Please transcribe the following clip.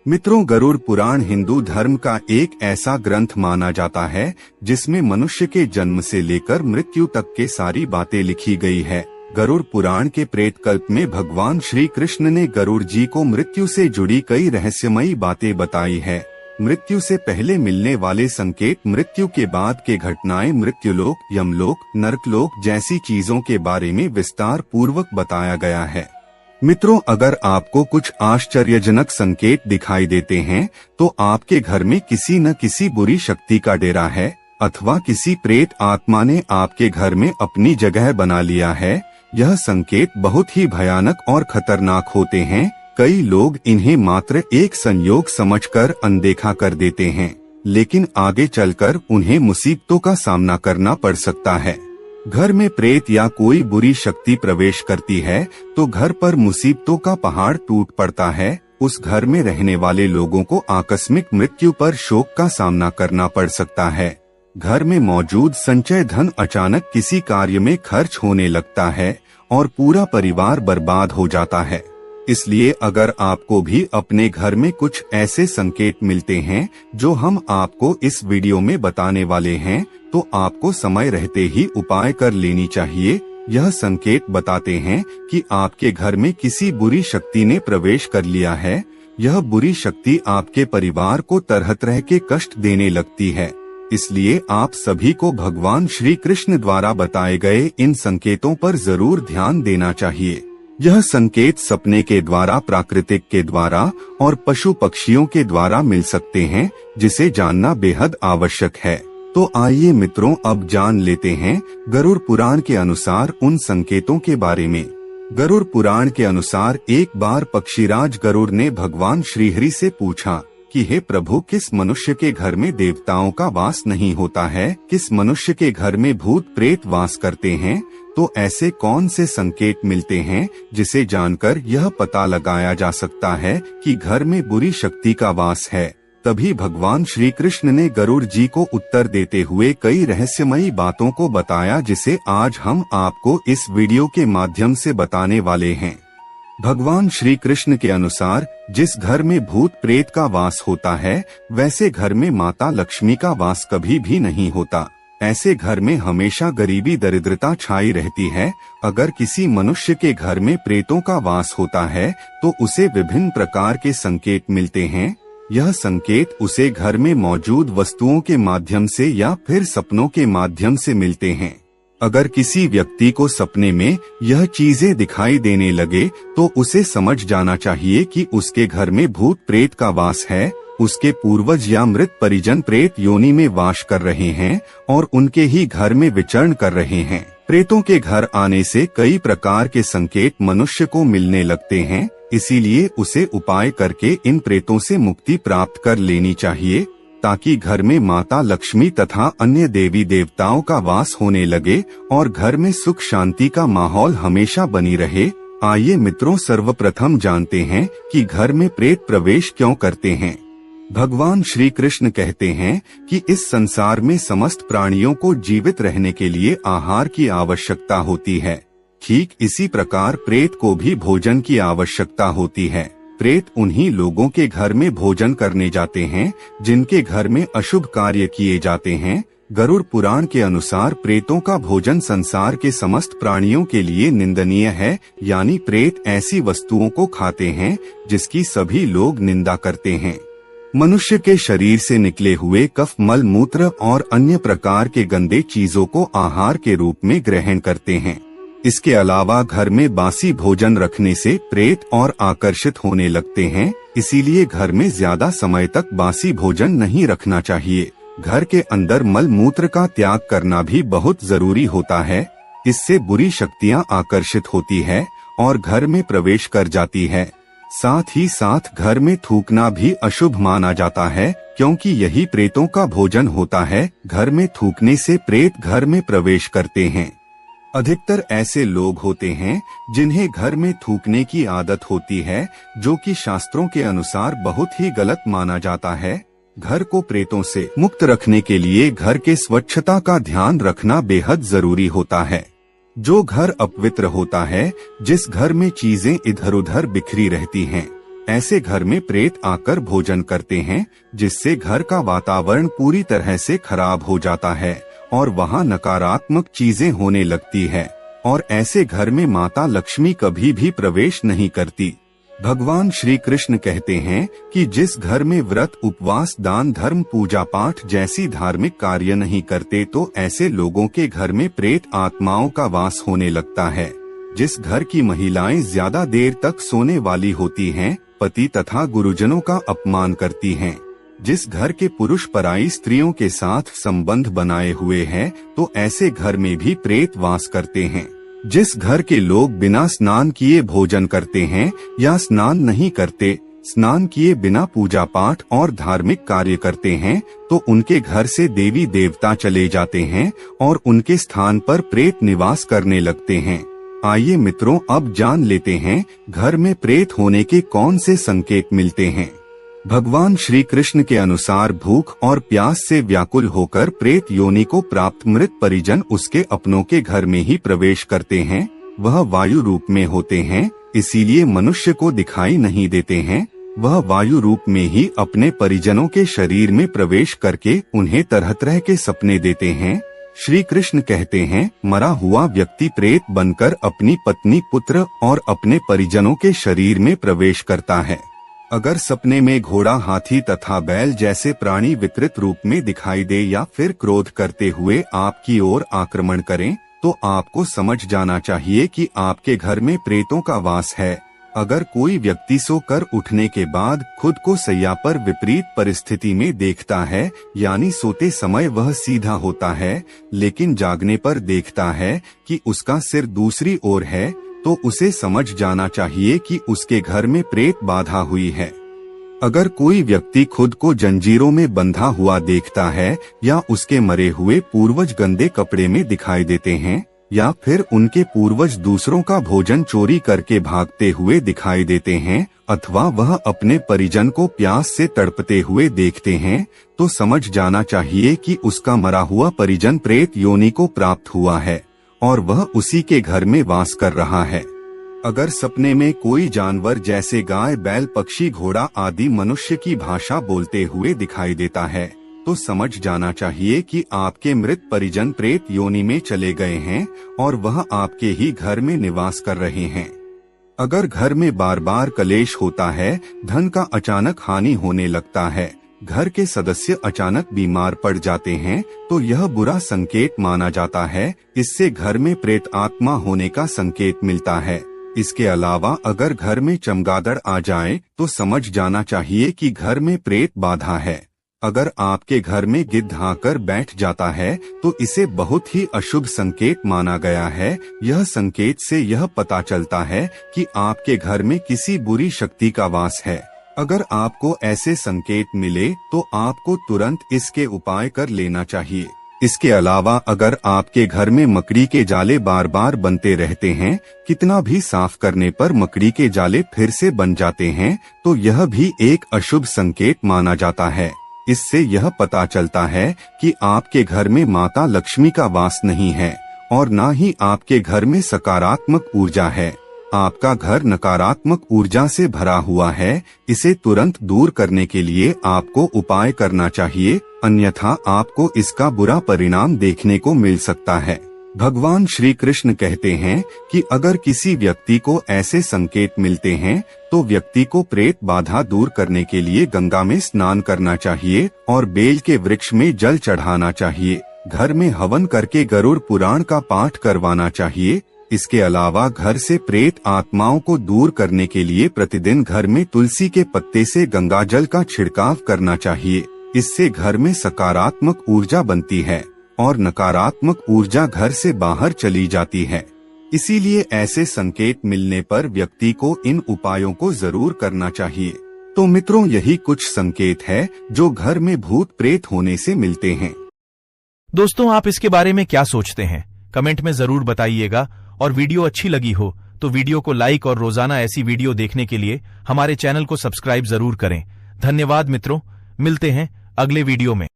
मित्रों, गरुड़ पुराण हिंदू धर्म का एक ऐसा ग्रंथ माना जाता है जिसमें मनुष्य के जन्म से लेकर मृत्यु तक के सारी बातें लिखी गई है। गरुड़ पुराण के प्रेत कल्प में भगवान श्री कृष्ण ने गरुड़ जी को मृत्यु से जुड़ी कई रहस्यमयी बातें बताई है। मृत्यु से पहले मिलने वाले संकेत, मृत्यु के बाद के घटनाएं, मृत्युलोक, यमलोक, नरकलोक जैसी चीजों के बारे में विस्तार पूर्वक बताया गया है। मित्रों, अगर आपको कुछ आश्चर्यजनक संकेत दिखाई देते हैं तो आपके घर में किसी न किसी बुरी शक्ति का डेरा है अथवा किसी प्रेत आत्मा ने आपके घर में अपनी जगह बना लिया है। यह संकेत बहुत ही भयानक और खतरनाक होते हैं। कई लोग इन्हें मात्र एक संयोग समझकर अनदेखा कर देते हैं, लेकिन आगे चलकर उन्हें मुसीबतों का सामना करना पड़ सकता है। घर में प्रेत या कोई बुरी शक्ति प्रवेश करती है तो घर पर मुसीबतों का पहाड़ टूट पड़ता है। उस घर में रहने वाले लोगों को आकस्मिक मृत्यु पर शोक का सामना करना पड़ सकता है। घर में मौजूद संचय धन अचानक किसी कार्य में खर्च होने लगता है और पूरा परिवार बर्बाद हो जाता है। इसलिए अगर आपको भी अपने घर में कुछ ऐसे संकेत मिलते हैं जो हम आपको इस वीडियो में बताने वाले हैं, तो आपको समय रहते ही उपाय कर लेनी चाहिए। यह संकेत बताते हैं कि आपके घर में किसी बुरी शक्ति ने प्रवेश कर लिया है। यह बुरी शक्ति आपके परिवार को तरह तरह के कष्ट देने लगती है। इसलिए आप सभी को भगवान श्री कृष्ण द्वारा बताए गए इन संकेतों पर जरूर ध्यान देना चाहिए। यह संकेत सपने के द्वारा, प्राकृतिक के द्वारा और पशु पक्षियों के द्वारा मिल सकते हैं, जिसे जानना बेहद आवश्यक है। तो आइए मित्रों, अब जान लेते हैं गरुड़ पुराण के अनुसार उन संकेतों के बारे में। गरुड़ पुराण के अनुसार एक बार पक्षीराज गरुड़ ने भगवान श्रीहरि से पूछा कि हे प्रभु, किस मनुष्य के घर में देवताओं का वास नहीं होता है, किस मनुष्य के घर में भूत प्रेत वास करते हैं, तो ऐसे कौन से संकेत मिलते हैं जिसे जानकर यह पता लगाया जा सकता है कि घर में बुरी शक्ति का वास है। तभी भगवान श्री कृष्ण ने गरुड़ जी को उत्तर देते हुए कई रहस्यमयी बातों को बताया, जिसे आज हम आपको इस वीडियो के माध्यम से बताने वाले हैं। भगवान श्री कृष्ण के अनुसार जिस घर में भूत प्रेत का वास होता है, वैसे घर में माता लक्ष्मी का वास कभी भी नहीं होता। ऐसे घर में हमेशा गरीबी, दरिद्रता छाई रहती है। अगर किसी मनुष्य के घर में प्रेतों का वास होता है तो उसे विभिन्न प्रकार के संकेत मिलते हैं। यह संकेत उसे घर में मौजूद वस्तुओं के माध्यम से या फिर सपनों के माध्यम से मिलते हैं। अगर किसी व्यक्ति को सपने में यह चीजें दिखाई देने लगे तो उसे समझ जाना चाहिए कि उसके घर में भूत प्रेत का वास है। उसके पूर्वज या मृत परिजन प्रेत योनि में वास कर रहे हैं और उनके ही घर में विचरण कर रहे हैं। प्रेतों के घर आने से कई प्रकार के संकेत मनुष्य को मिलने लगते हैं, इसीलिए उसे उपाय करके इन प्रेतों से मुक्ति प्राप्त कर लेनी चाहिए, ताकि घर में माता लक्ष्मी तथा अन्य देवी देवताओं का वास होने लगे और घर में सुख शांति का माहौल हमेशा बनी रहे। आइए मित्रों, सर्वप्रथम जानते हैं कि घर में प्रेत प्रवेश क्यों करते हैं। भगवान श्री कृष्ण कहते हैं कि इस संसार में समस्त प्राणियों को जीवित रहने के लिए आहार की आवश्यकता होती है। ठीक इसी प्रकार प्रेत को भी भोजन की आवश्यकता होती है। प्रेत उन्हीं लोगों के घर में भोजन करने जाते हैं जिनके घर में अशुभ कार्य किए जाते हैं। गरुड़ पुराण के अनुसार प्रेतों का भोजन संसार के समस्त प्राणियों के लिए निंदनीय है, यानी प्रेत ऐसी वस्तुओं को खाते हैं जिसकी सभी लोग निंदा करते हैं। मनुष्य के शरीर से निकले हुए कफ, मल मूत्र और अन्य प्रकार के गंदे चीजों को आहार के रूप में ग्रहण करते हैं। इसके अलावा घर में बासी भोजन रखने से प्रेत और आकर्षित होने लगते हैं, इसीलिए घर में ज्यादा समय तक बासी भोजन नहीं रखना चाहिए। घर के अंदर मल मूत्र का त्याग करना भी बहुत जरूरी होता है। इससे बुरी शक्तियां आकर्षित होती है और घर में प्रवेश कर जाती है। साथ ही साथ घर में थूकना भी अशुभ माना जाता है, क्योंकि यही प्रेतों का भोजन होता है। घर में थूकने से प्रेत घर में प्रवेश करते हैं। अधिकतर ऐसे लोग होते हैं जिन्हें घर में थूकने की आदत होती है, जो कि शास्त्रों के अनुसार बहुत ही गलत माना जाता है। घर को प्रेतों से मुक्त रखने के लिए घर के स्वच्छता का ध्यान रखना बेहद जरूरी होता है। जो घर अपवित्र होता है, जिस घर में चीजें इधर उधर बिखरी रहती हैं, ऐसे घर में प्रेत आकर भोजन करते हैं, जिससे घर का वातावरण पूरी तरह से खराब हो जाता है और वहाँ नकारात्मक चीजें होने लगती है और ऐसे घर में माता लक्ष्मी कभी भी प्रवेश नहीं करती। भगवान श्री कृष्ण कहते हैं कि जिस घर में व्रत, उपवास, दान, धर्म, पूजा पाठ जैसी धार्मिक कार्य नहीं करते, तो ऐसे लोगों के घर में प्रेत आत्माओं का वास होने लगता है। जिस घर की महिलाएं ज्यादा देर तक सोने वाली होती हैं, पति तथा गुरुजनों का अपमान करती हैं, जिस घर के पुरुष पराई स्त्रियों के साथ संबंध बनाए हुए हैं, तो ऐसे घर में भी प्रेत वास करते हैं। जिस घर के लोग बिना स्नान किए भोजन करते हैं या स्नान नहीं करते, स्नान किए बिना पूजा पाठ और धार्मिक कार्य करते हैं, तो उनके घर से देवी देवता चले जाते हैं और उनके स्थान पर प्रेत निवास करने लगते हैं। आइए मित्रों, अब जान लेते हैं घर में प्रेत होने के कौन से संकेत मिलते हैं। भगवान श्री कृष्ण के अनुसार भूख और प्यास से व्याकुल होकर प्रेत योनि को प्राप्त मृत परिजन उसके अपनों के घर में ही प्रवेश करते हैं। वह वायु रूप में होते हैं, इसीलिए मनुष्य को दिखाई नहीं देते हैं। वह वायु रूप में ही अपने परिजनों के शरीर में प्रवेश करके उन्हें तरह तरह के सपने देते हैं। श्री कृष्ण कहते हैं, मरा हुआ व्यक्ति प्रेत बनकर अपनी पत्नी, पुत्र और अपने परिजनों के शरीर में प्रवेश करता है। अगर सपने में घोड़ा, हाथी तथा बैल जैसे प्राणी विकृत रूप में दिखाई दे या फिर क्रोध करते हुए आपकी ओर आक्रमण करें, तो आपको समझ जाना चाहिए कि आपके घर में प्रेतों का वास है। अगर कोई व्यक्ति सोकर उठने के बाद खुद को सैया पर विपरीत परिस्थिति में देखता है, यानी सोते समय वह सीधा होता है लेकिन जागने पर देखता है कि उसका सिर दूसरी ओर है, तो उसे समझ जाना चाहिए कि उसके घर में प्रेत बाधा हुई है। अगर कोई व्यक्ति खुद को जंजीरों में बंधा हुआ देखता है या उसके मरे हुए पूर्वज गंदे कपड़े में दिखाई देते हैं या फिर उनके पूर्वज दूसरों का भोजन चोरी करके भागते हुए दिखाई देते हैं, अथवा वह अपने परिजन को प्यास से तड़पते हुए देखते हैं, तो समझ जाना चाहिए कि उसका मरा हुआ परिजन प्रेत योनि को प्राप्त हुआ है और वह उसी के घर में वास कर रहा है। अगर सपने में कोई जानवर जैसे गाय, बैल, पक्षी, घोड़ा आदि मनुष्य की भाषा बोलते हुए दिखाई देता है, तो समझ जाना चाहिए कि आपके मृत परिजन प्रेत योनि में चले गए हैं और वह आपके ही घर में निवास कर रहे हैं। अगर घर में बार बार कलेश होता है, धन का अचानक हानि होने लगता है, घर के सदस्य अचानक बीमार पड़ जाते हैं, तो यह बुरा संकेत माना जाता है। इससे घर में प्रेत आत्मा होने का संकेत मिलता है। इसके अलावा अगर घर में चमगादड़ आ जाए, तो समझ जाना चाहिए कि घर में प्रेत बाधा है। अगर आपके घर में गिद्ध आकर बैठ जाता है, तो इसे बहुत ही अशुभ संकेत माना गया है। यह संकेत से यह पता चलता है कि आपके घर में किसी बुरी शक्ति का वास है। अगर आपको ऐसे संकेत मिले, तो आपको तुरंत इसके उपाय कर लेना चाहिए। इसके अलावा अगर आपके घर में मकड़ी के जाले बार बार बनते रहते हैं, कितना भी साफ करने पर मकड़ी के जाले फिर से बन जाते हैं, तो यह भी एक अशुभ संकेत माना जाता है। इससे यह पता चलता है कि आपके घर में माता लक्ष्मी का वास नहीं है और न ही आपके घर में सकारात्मक ऊर्जा है। आपका घर नकारात्मक ऊर्जा से भरा हुआ है। इसे तुरंत दूर करने के लिए आपको उपाय करना चाहिए, अन्यथा आपको इसका बुरा परिणाम देखने को मिल सकता है। भगवान श्री कृष्ण कहते हैं कि अगर किसी व्यक्ति को ऐसे संकेत मिलते हैं, तो व्यक्ति को प्रेत बाधा दूर करने के लिए गंगा में स्नान करना चाहिए और बेल के वृक्ष में जल चढ़ाना चाहिए। घर में हवन करके गरुड़ पुराण का पाठ करवाना चाहिए। इसके अलावा घर से प्रेत आत्माओं को दूर करने के लिए प्रतिदिन घर में तुलसी के पत्ते से गंगा जल का छिड़काव करना चाहिए। इससे घर में सकारात्मक ऊर्जा बनती है और नकारात्मक ऊर्जा घर से बाहर चली जाती है। इसीलिए ऐसे संकेत मिलने पर व्यक्ति को इन उपायों को जरूर करना चाहिए। तो मित्रों, यही कुछ संकेत है जो घर में भूत प्रेत होने से मिलते हैं। दोस्तों, आप इसके बारे में क्या सोचते हैं? कमेंट में जरूर बताइएगा। और वीडियो अच्छी लगी हो तो वीडियो को लाइक और रोजाना ऐसी वीडियो देखने के लिए हमारे चैनल को सब्सक्राइब जरूर करें। धन्यवाद मित्रों, मिलते हैं अगले वीडियो में।